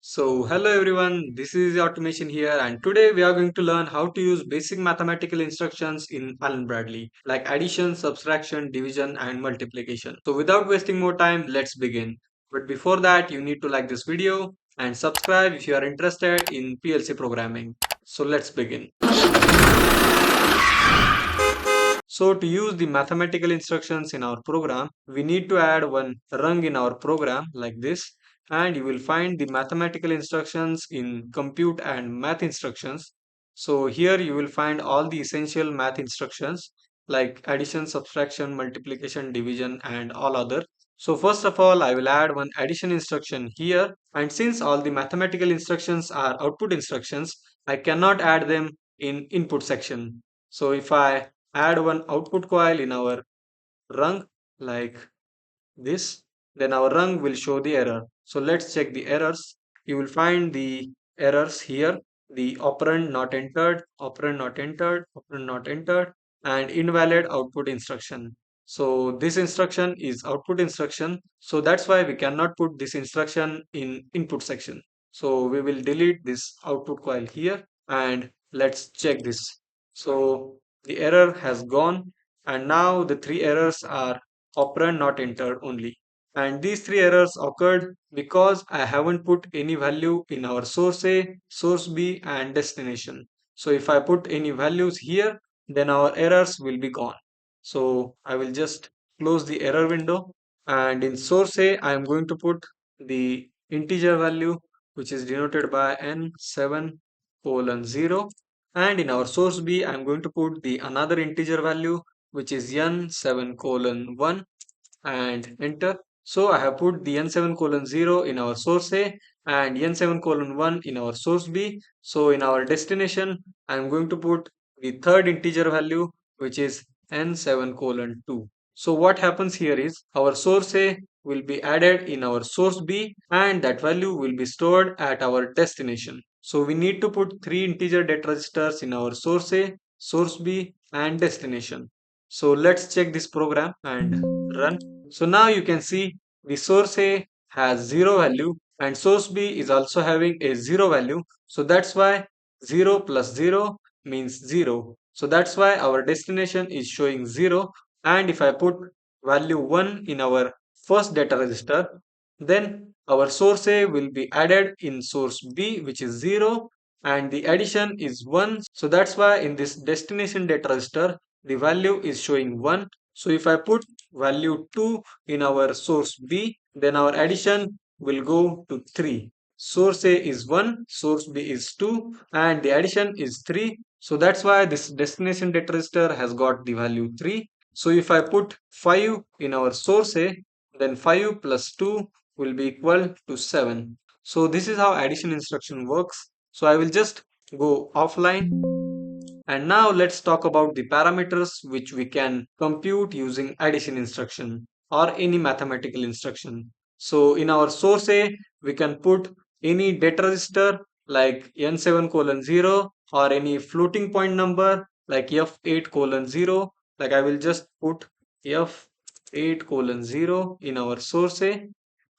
Hello everyone, this is Automation here, and today we are going to learn how to use basic mathematical instructions in Allen Bradley, like addition, subtraction, division, and multiplication. So, without wasting more time, let's begin. But before that, you need to like this video and subscribe if you are interested in PLC programming. So, let's begin. So to use the mathematical instructions in our program, we need to add one rung in our program like this, and you will find the mathematical instructions in compute and math instructions. So here you will find all the essential math instructions like addition, subtraction, multiplication, division, and all other. So first of all, I will add one addition instruction here, and since all the mathematical instructions are output instructions, I cannot add them in input section. So if I add one output coil in our rung like this, then our rung will show the error. So let's check the errors. You will find the errors here: the operand not entered, operand not entered, operand not entered, and invalid output instruction. So this instruction is output instruction, so that's why we cannot put this instruction in input section. So we will delete this output coil here, and let's check this. So the error has gone, and now the three errors are operand not entered only. And these three errors occurred because I haven't put any value in our source A, source B, and destination. So if I put any values here, then our errors will be gone. So I will just close the error window, and in source A I am going to put the integer value which is denoted by n7 colon 0, and in our source B I am going to put the another integer value which is n7 colon 1 and enter. So I have put the n7 colon 0 in our source A and n7 colon 1 in our source B. So in our destination, I am going to put the third integer value which is n7 colon 2. So what happens here is our source A will be added in our source B and that value will be stored at our destination. So we need to put three integer data registers in our source A, source B, and destination. So let's check this program and run. So now you can see the source A has 0 value and source B is also having a 0 value. So that's why 0 plus 0 means 0. So that's why our destination is showing 0. And if I put value 1 in our first data register, then our source A will be added in source B, which is 0, and the addition is 1. So that's why in this destination data register the value is showing 1. So if I put value 2 in our source B, then our addition will go to 3. Source A is 1, source B is 2, and the addition is 3. So that's why this destination data register has got the value 3. So if I put 5 in our source A, then 5 plus 2 will be equal to 7. So this is how addition instruction works. So I will just go offline, and now let's talk about the parameters which we can compute using addition instruction or any mathematical instruction. So in our source A, we can put any data register like n7 colon 0 or any floating point number like f8 colon 0. Like I will just put f8 colon 0 in our source A,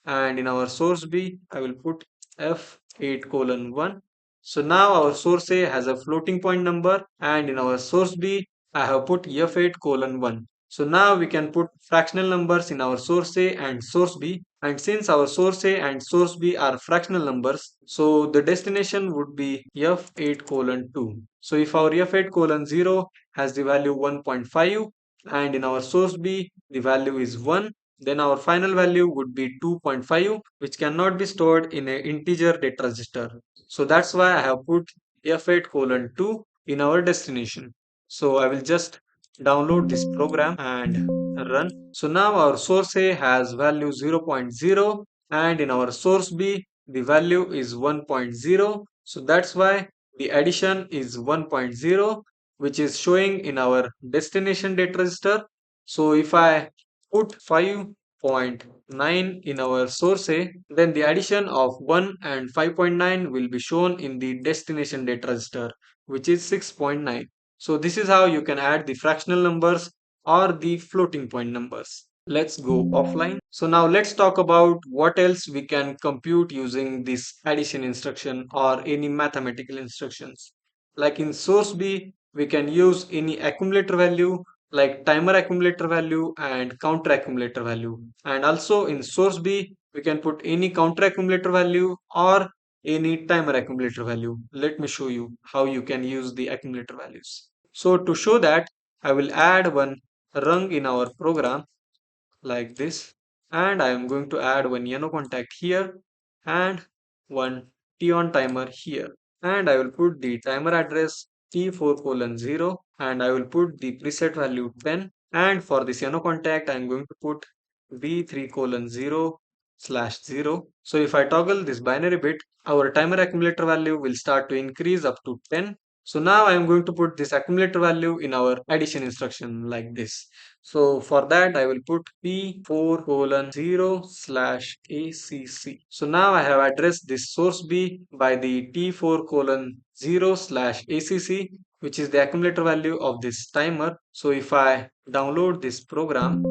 and in our source B, I will put f8 colon 1. So now our source A has a floating point number, and in our source B, I have put f8 colon 1. So now we can put fractional numbers in our source A and source B, and since our source A and source B are fractional numbers, so the destination would be f8 colon 2. So if our f8 colon 0 has the value 1.5 and in our source B the value is 1, then our final value would be 2.5, which cannot be stored in an integer data register. So that's why I have put f8 colon 2 in our destination. So I will just download this program and run. So now our source A has value 0.0 and in our source B the value is 1.0. So that's why the addition is 1.0, which is showing in our destination data register. So if I put 5.9 in our source A, then the addition of 1 and 5.9 will be shown in the destination data register, which is 6.9. So this is how you can add the fractional numbers or the floating point numbers. Let's go offline. So now let's talk about what else we can compute using this addition instruction or any mathematical instructions. Like in source B, we can use any accumulator value like timer accumulator value and counter accumulator value. And also in source B, we can put any counter accumulator value or any timer accumulator value. Let me show you how you can use the accumulator values. So to show that, I will add one rung in our program like this, and I am going to add one NO contact here and one T on timer here, and I will put the timer address T4 colon 0 and I will put the preset value 10, and for this NO contact I am going to put V3 colon 0 slash 0. So if I toggle this binary bit, our timer accumulator value will start to increase up to 10. So now I am going to put this accumulator value in our addition instruction like this. So for that I will put P4 colon 0 slash ACC. So now I have addressed this source B by the T4 colon 0 slash ACC, which is the accumulator value of this timer. So if I download this program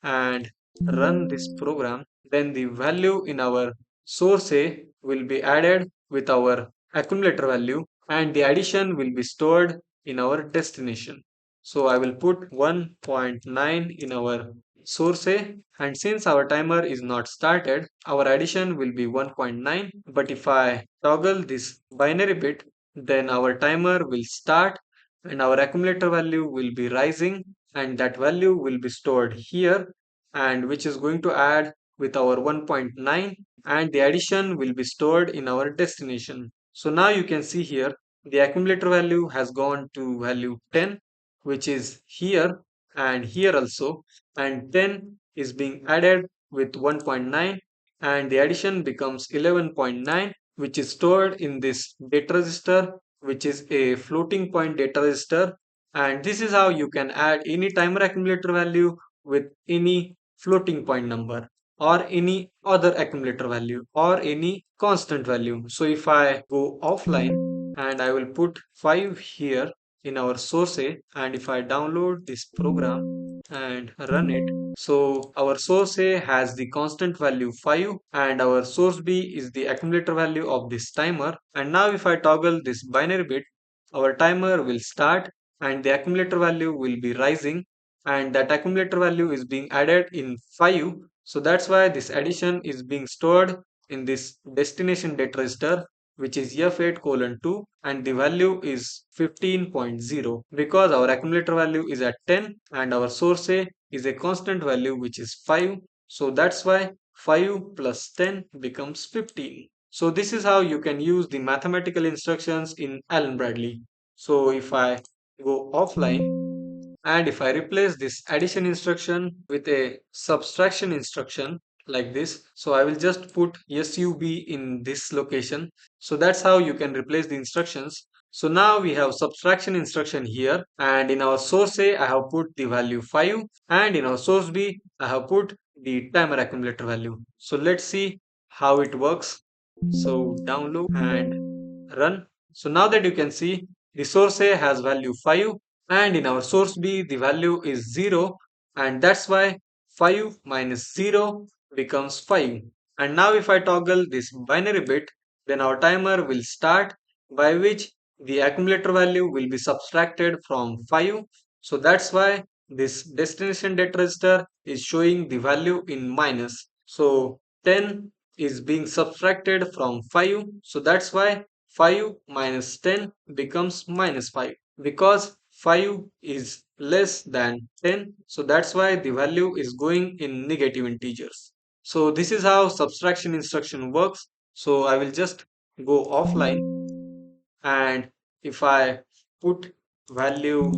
and run this program, then the value in our source A will be added with our accumulator value and the addition will be stored in our destination. So I will put 1.9 in our source A, and since our timer is not started, our addition will be 1.9. But if I toggle this binary bit, then our timer will start and our accumulator value will be rising, and that value will be stored here, and which is going to add with our 1.9, and the addition will be stored in our destination. So now you can see here the accumulator value has gone to value 10, which is here and here also, and 10 is being added with 1.9 and the addition becomes 11.9, which is stored in this data register, which is a floating point data register. And this is how you can add any timer accumulator value with any floating point number or any other accumulator value or any constant value. So if I go offline and I will put 5 here in our source A, and if I download this program and run it, so our source A has the constant value 5 and our source B is the accumulator value of this timer. And now if I toggle this binary bit, our timer will start and the accumulator value will be rising, and that accumulator value is being added in 5. So that's why this addition is being stored in this destination data register, which is F8 colon 2, and the value is 15.0 because our accumulator value is at 10 and our source A is a constant value which is 5. So that's why 5 plus 10 becomes 15. So this is how you can use the mathematical instructions in Allen Bradley. So if I go offline and if I replace this addition instruction with a subtraction instruction like this, so I will just put SUB in this location. So that's how you can replace the instructions. So now we have subtraction instruction here, and in our source A I have put the value 5 and in our source B I have put the timer accumulator value. So let's see how it works. So download and run. So now that you can see the source A has value 5 and in our source B the value is 0, and that's why 5 minus 0 becomes 5. And now if I toggle this binary bit, then our timer will start, by which the accumulator value will be subtracted from 5. So that's why this destination data register is showing the value in minus. So 10 is being subtracted from 5. So that's why 5 minus 10 becomes minus 5 because 5 is less than 10. So that's why the value is going in negative integers. So this is how subtraction instruction works. So I will just go offline, and if I put value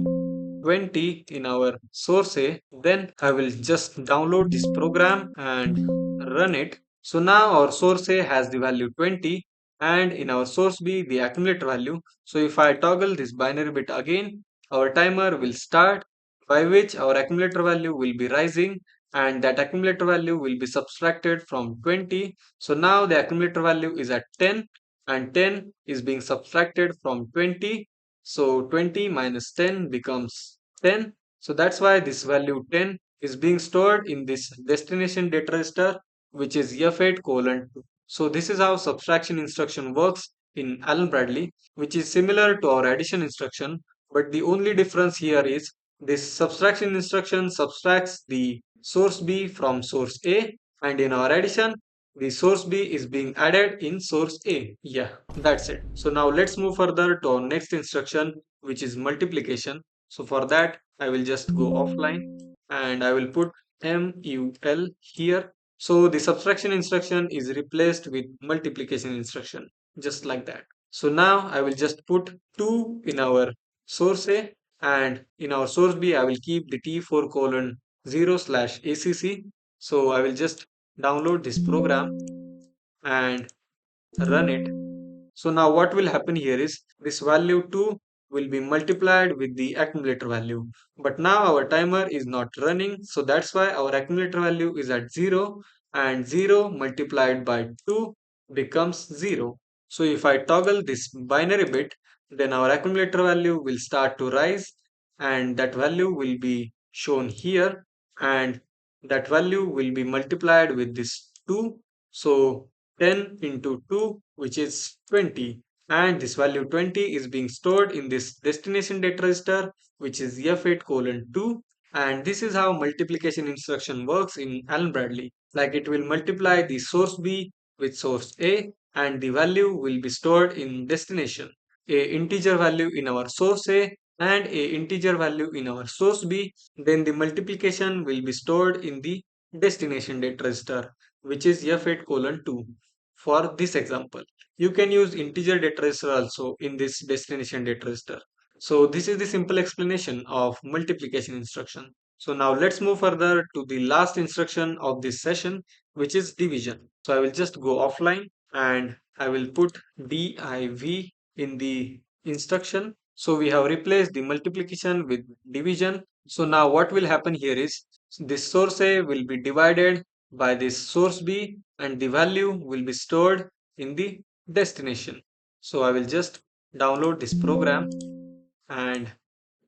20 in our source A, then I will just download this program and run it. So now our source A has the value 20 and in our source B the accumulator value. So if I toggle this binary bit again, our timer will start, by which our accumulator value will be rising and that accumulator value will be subtracted from 20. So now the accumulator value is at 10 and 10 is being subtracted from 20. So 20 minus 10 becomes 10. So that's why this value 10 is being stored in this destination data register, which is F8 colon 2. So this is how subtraction instruction works in Allen Bradley, which is similar to our addition instruction, but the only difference here is this subtraction instruction subtracts the source B from source A, and in our addition, the source B is being added in source A. Yeah, that's it. So now let's move further to our next instruction, which is multiplication. So for that, I will just go offline and I will put MUL here. So the subtraction instruction is replaced with multiplication instruction, just like that. So now I will just put 2 in our source A, and in our source B I will keep the T4 colon 0 slash ACC. So I will just download this program and run it. So now what will happen here is this value 2 will be multiplied with the accumulator value. But now our timer is not running, so that's why our accumulator value is at 0, and 0 multiplied by 2 becomes 0. So if I toggle this binary bit, then our accumulator value will start to rise, and that value will be shown here, and that value will be multiplied with this 2. So 10 into 2, which is 20, and this value 20 is being stored in this destination data register, which is F8 colon 2, and this is how multiplication instruction works in Allen Bradley. Like, it will multiply the source B with source A, and the value will be stored in destination, a integer value in our source A and a integer value in our source B. Then the multiplication will be stored in the destination data register, which is F8 colon 2. For this example, you can use integer data register also in this destination data register. So this is the simple explanation of multiplication instruction. So now let's move further to the last instruction of this session, which is division. So I will just go offline and I will put div in the instruction. So we have replaced the multiplication with division. So now what will happen here is this source A will be divided by this source B, and the value will be stored in the destination. So I will just download this program and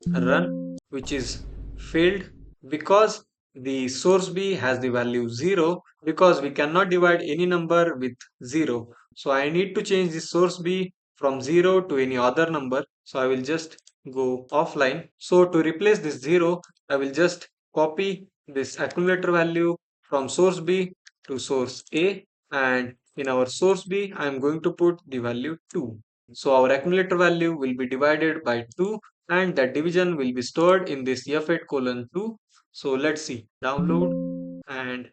run, which is failed because the source B has the value 0, because we cannot divide any number with 0. So I need to change the source B from 0 to any other number. So I will just go offline. So to replace this 0, I will just copy this accumulator value from source B to source A, and in our source B I am going to put the value 2. So our accumulator value will be divided by 2, and that division will be stored in this F8 colon 2. So let's see, download and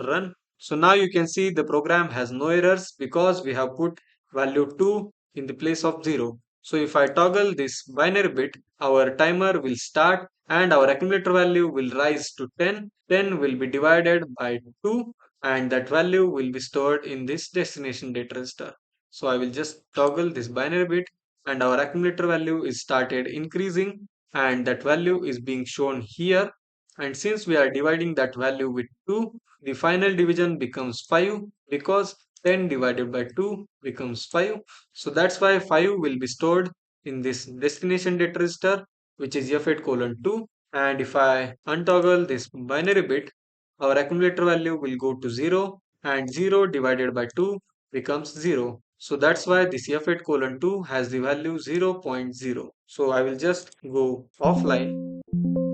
run. So now you can see the program has no errors because we have put value 2 in the place of 0. So if I toggle this binary bit, our timer will start and our accumulator value will rise to 10. 10 will be divided by 2, and that value will be stored in this destination data register. So I will just toggle this binary bit, and our accumulator value is started increasing, and that value is being shown here. And since we are dividing that value with 2, the final division becomes 5, because 10 divided by 2 becomes 5. So that's why 5 will be stored in this destination data register, which is F8 colon 2. And if I untoggle this binary bit, our accumulator value will go to 0, and 0 divided by 2 becomes 0. So that's why this F8 colon 2 has the value 0 0.0. So I will just go offline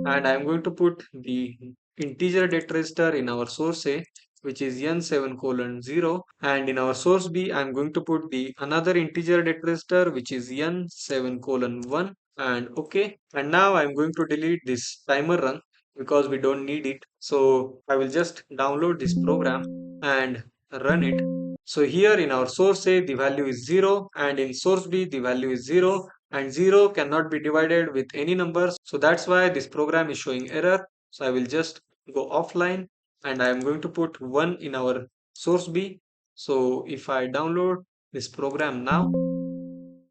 and I'm going to put the integer data register in our source A, which is n7 colon 0, and in our source B I'm going to put the another integer data register, which is n7 colon 1, and okay. And now I'm going to delete this timer run because we don't need it. So I will just download this program and run it. So here in our source A the value is 0, and in source B the value is 0, and 0 cannot be divided with any numbers. So that's why this program is showing error. So I will just go offline and I am going to put 1 in our source B. So if I download this program now,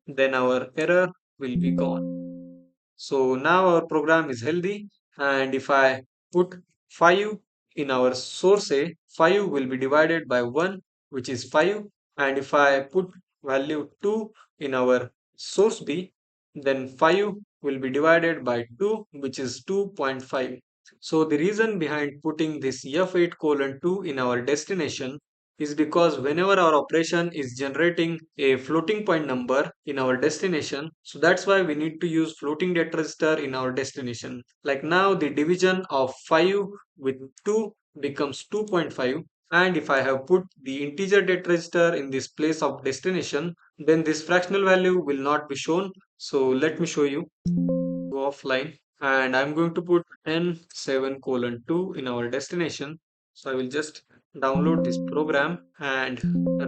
then our error will be gone. So now our program is healthy, and if I put 5 in our source A, 5 will be divided by 1, which is 5, and if I put value 2 in our source B, then 5 will be divided by 2, which is 2.5. So the reason behind putting this F8 colon 2 in our destination is because whenever our operation is generating a floating point number in our destination, so that's why we need to use floating data register in our destination. Like now the division of 5 with 2 becomes 2.5, and if I have put the integer data register in this place of destination, then this fractional value will not be shown. So let me show you. Go offline, and I'm going to put n7 colon 2 in our destination. So I will just download this program and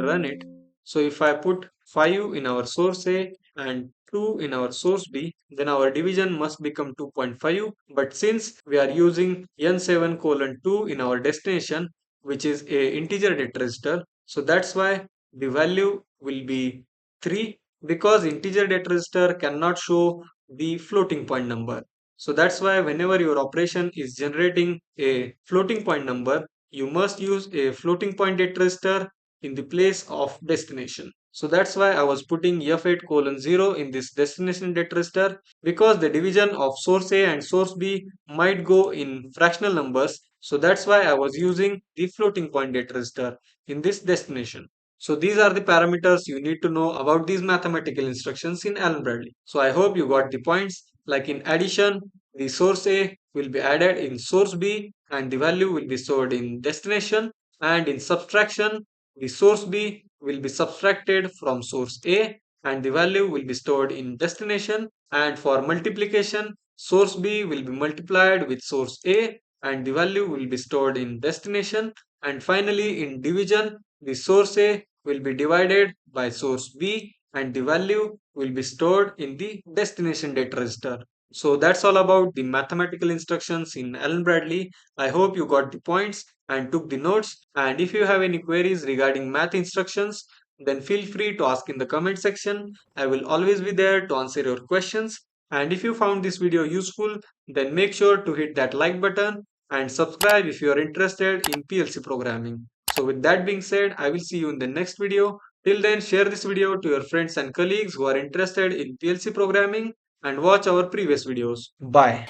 run it. So if I put 5 in our source A and 2 in our source B, then our division must become 2.5. But since we are using n7 colon 2 in our destination, which is a integer data register, so that's why the value will be 3, because integer data register cannot show the floating point number. So that's why whenever your operation is generating a floating point number, you must use a floating point data register in the place of destination. So that's why I was putting F8 colon 0 in this destination data register, because the division of source A and source B might go in fractional numbers. So that's why I was using the floating point data register in this destination. So these are the parameters you need to know about these mathematical instructions in Allen Bradley. So I hope you got the points. Like in addition, the source A will be added in source B and the value will be stored in destination. And in subtraction, the source B will be subtracted from source A and the value will be stored in destination. And for multiplication, source B will be multiplied with source A and the value will be stored in destination. And finally, in division, the source A will be divided by source B and the value will be stored in the destination data register. So that's all about the mathematical instructions in Allen Bradley. I hope you got the points and took the notes. And if you have any queries regarding math instructions, then feel free to ask in the comment section. I will always be there to answer your questions. And if you found this video useful, then make sure to hit that like button and subscribe if you are interested in PLC programming. So with that being said, I will see you in the next video. Till then, share this video to your friends and colleagues who are interested in PLC programming and watch our previous videos. Bye.